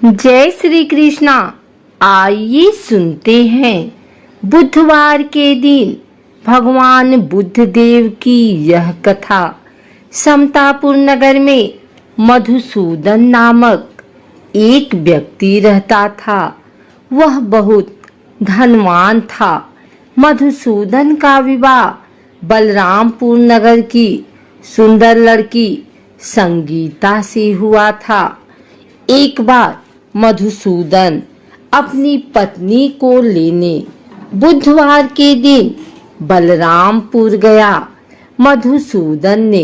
जय श्री कृष्णा। आइए सुनते हैं बुधवार के दिन भगवान बुद्ध देव की यह कथा। समतापुर नगर में मधुसूदन नामक एक व्यक्ति रहता था। वह बहुत धनवान था। मधुसूदन का विवाह बलरामपुर नगर की सुंदर लड़की संगीता से हुआ था। एक बार मधुसूदन अपनी पत्नी को लेने बुधवार के दिन बलरामपुर गया। मधुसूदन ने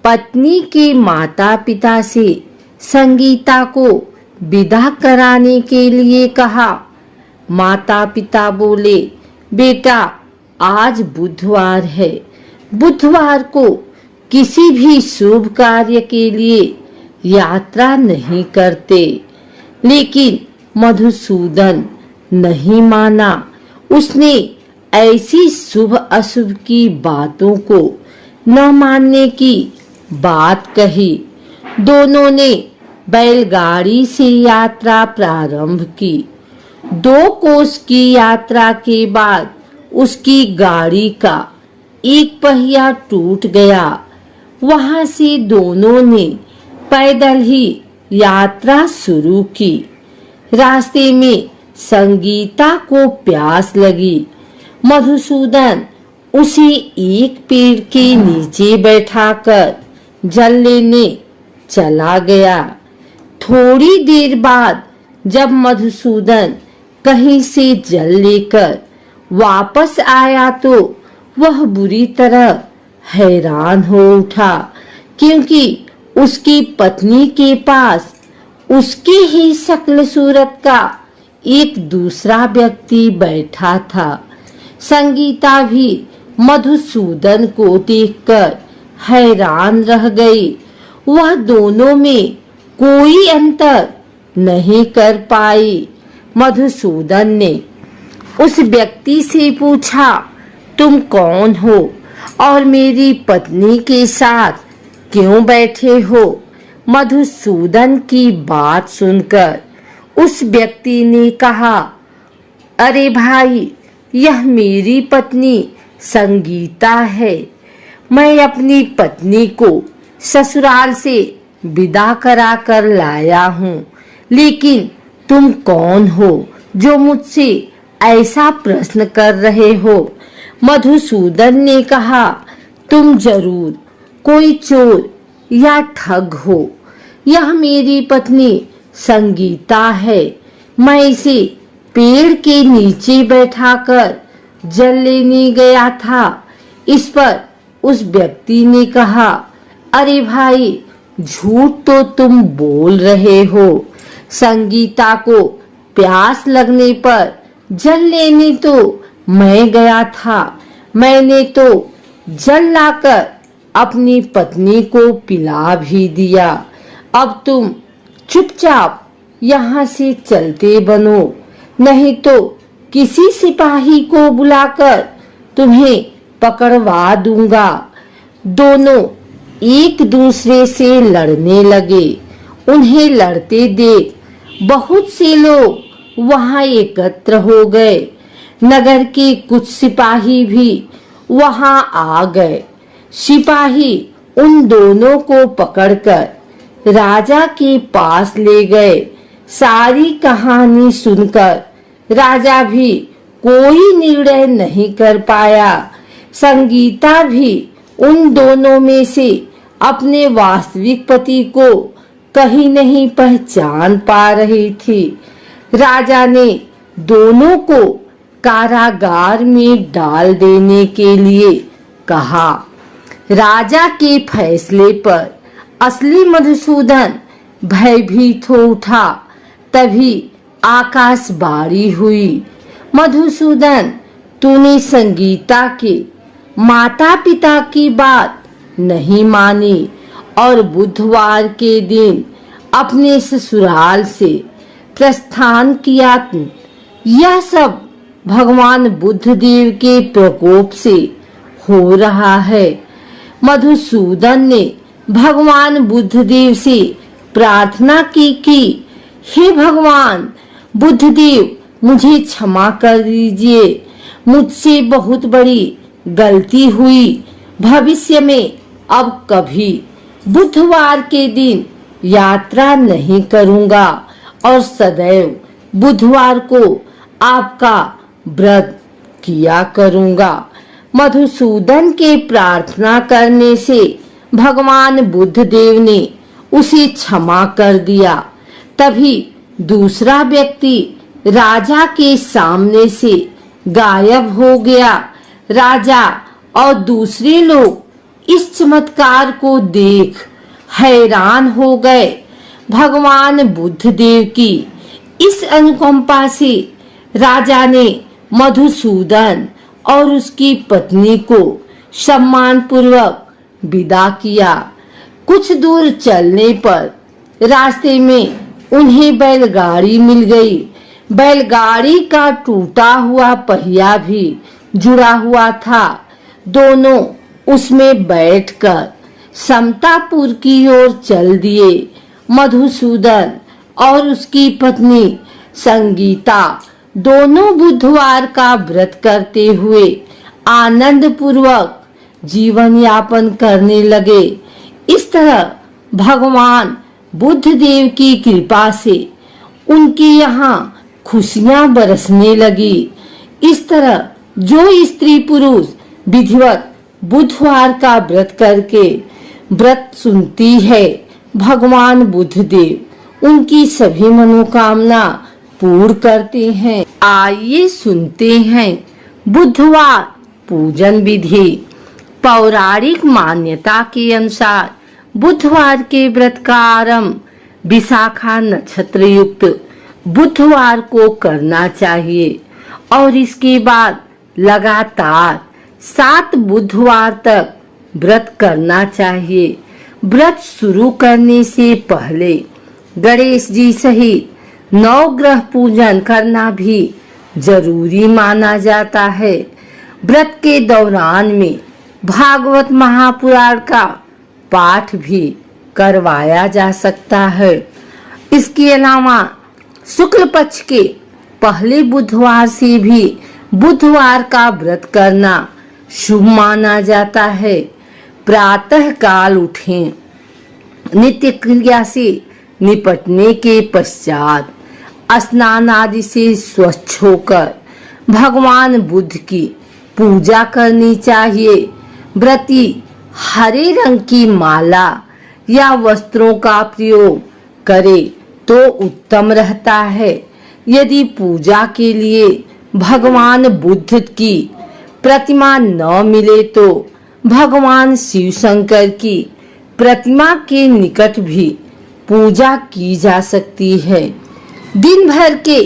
पत्नी के माता पिता से संगीता को विदा कराने के लिए कहा। माता पिता बोले, बेटा आज बुधवार है, बुधवार को किसी भी शुभ कार्य के लिए यात्रा नहीं करते। लेकिन मधुसूदन नहीं माना। उसने ऐसी शुभ अशुभ की बातों को न मानने की बात कही। दोनों ने बैलगाड़ी से यात्रा प्रारंभ की। 2 कोस की यात्रा के बाद उसकी गाड़ी का एक पहिया टूट गया। वहां से दोनों ने पैदल ही यात्रा शुरू की। रास्ते में संगीता को प्यास लगी। मधुसूदन उसे एक पेड़ के नीचे बैठाकर जल लेने चला गया। थोड़ी देर बाद जब मधुसूदन कहीं से जल लेकर वापस आया तो वह बुरी तरह हैरान हो उठा, क्योंकि उसकी पत्नी के पास उसके ही शक्ल सूरत का एक दूसरा व्यक्ति बैठा था। संगीता भी मधुसूदन को देखकर हैरान रह गई। वह दोनों में कोई अंतर नहीं कर पाई। मधुसूदन ने उस व्यक्ति से पूछा, तुम कौन हो और मेरी पत्नी के साथ क्यों बैठे हो? मधुसूदन की बात सुनकर उस व्यक्ति ने कहा, अरे भाई, यह मेरी पत्नी संगीता है। मैं अपनी पत्नी को ससुराल से विदा करा कर लाया हूँ। लेकिन तुम कौन हो जो मुझसे ऐसा प्रश्न कर रहे हो? मधुसूदन ने कहा, तुम जरूर कोई चोर या ठग हो। यह मेरी पत्नी संगीता है। मैं इसे पेड़ के नीचे बैठाकर जल लेने गया था। इस पर उस व्यक्ति ने कहा, अरे भाई, झूठ तो तुम बोल रहे हो। संगीता को प्यास लगने पर जल लेने तो मैं गया था। मैंने तो जल लाकर अपनी पत्नी को पिला भी दिया। अब तुम चुपचाप यहाँ से चलते बनो, नहीं तो किसी सिपाही को बुलाकर तुम्हें पकड़वा दूंगा। दोनों एक दूसरे से लड़ने लगे। उन्हें लड़ते देख बहुत से लोग वहां एकत्र हो गए। नगर के कुछ सिपाही भी वहां आ गए। सिपाही उन दोनों को पकड़कर राजा के पास ले गए। सारी कहानी सुनकर राजा भी कोई निर्णय नहीं कर पाया। संगीता भी उन दोनों में से अपने वास्तविक पति को कहीं नहीं पहचान पा रही थी। राजा ने दोनों को कारागार में डाल देने के लिए कहा। राजा के फैसले पर असली मधुसूदन भयभीत हो उठा। तभी आकाशवाणी हुई, मधुसूदन, तूने संगीता के माता पिता की बात नहीं मानी और बुधवार के दिन अपने ससुराल से प्रस्थान किया। यह सब भगवान बुद्ध देव के प्रकोप से हो रहा है। मधुसूदन ने भगवान बुद्ध देव से प्रार्थना की कि हे भगवान बुद्धदेव, मुझे क्षमा कर दीजिए, मुझसे बहुत बड़ी गलती हुई। भविष्य में अब कभी बुधवार के दिन यात्रा नहीं करूंगा और सदैव बुधवार को आपका व्रत किया करूंगा। मधुसूदन के प्रार्थना करने से भगवान बुद्धदेव ने उसे क्षमा कर दिया। तभी दूसरा व्यक्ति राजा के सामने से गायब हो गया। राजा और दूसरे लोग इस चमत्कार को देख हैरान हो गए। भगवान बुद्धदेव की इस अनुकंपा से राजा ने मधुसूदन और उसकी पत्नी को सम्मान पूर्वक विदा किया। कुछ दूर चलने पर रास्ते में उन्हें बैलगाड़ी मिल गई। बैलगाड़ी का टूटा हुआ पहिया भी जुड़ा हुआ था। दोनों उसमें बैठकर समतापुर की ओर चल दिए। मधुसूदन और उसकी पत्नी संगीता दोनों बुधवार का व्रत करते हुए आनंद पूर्वक जीवन यापन करने लगे। इस तरह भगवान बुद्धदेव की कृपा से उनके यहाँ खुशियां बरसने लगी। इस तरह जो स्त्री पुरुष विधिवत बुधवार का व्रत करके व्रत सुनती है, भगवान बुद्धदेव उनकी सभी मनोकामना पूर्ण करते हैं। आइए सुनते हैं बुधवार पूजन विधि। पौराणिक मान्यता के अनुसार बुधवार के व्रत का आरंभ विशाखा नक्षत्र युक्त बुधवार को करना चाहिए और इसके बाद लगातार 7 बुधवार तक व्रत करना चाहिए। व्रत शुरू करने से पहले गणेश जी सहित 9 ग्रह पूजन करना भी जरूरी माना जाता है। व्रत के दौरान में भागवत महापुराण का पाठ भी करवाया जा सकता है। इसके अलावा शुक्ल पक्ष के पहले बुधवार से भी बुधवार का व्रत करना शुभ माना जाता है। प्रातः काल उठें। नित्य क्रिया से निपटने के पश्चात स्नान आदि से स्वच्छ होकर भगवान बुद्ध की पूजा करनी चाहिए। व्रती हरे रंग की माला या वस्त्रों का प्रयोग करे तो उत्तम रहता है। यदि पूजा के लिए भगवान बुद्ध की प्रतिमा न मिले तो भगवान शिव शंकर की प्रतिमा के निकट भी पूजा की जा सकती है। दिन भर के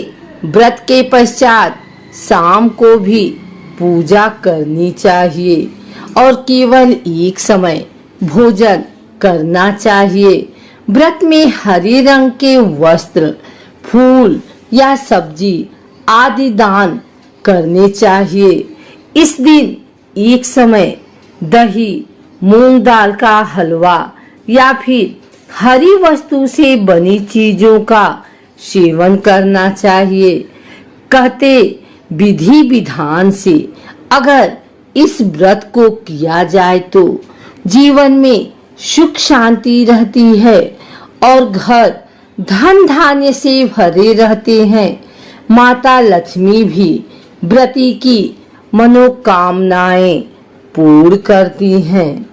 व्रत के पश्चात शाम को भी पूजा करनी चाहिए और केवल एक समय भोजन करना चाहिए। व्रत में हरे रंग के वस्त्र, फूल या सब्जी आदि दान करने चाहिए। इस दिन एक समय दही, मूंग दाल का हलवा या फिर हरी वस्तु से बनी चीजों का सेवन करना चाहिए। कहते विधि विधान से अगर इस व्रत को किया जाए तो जीवन में सुख शांति रहती है और घर धन धान्य से भरे रहते हैं। माता लक्ष्मी भी व्रती की मनोकामनाएं पूर्ण करती हैं।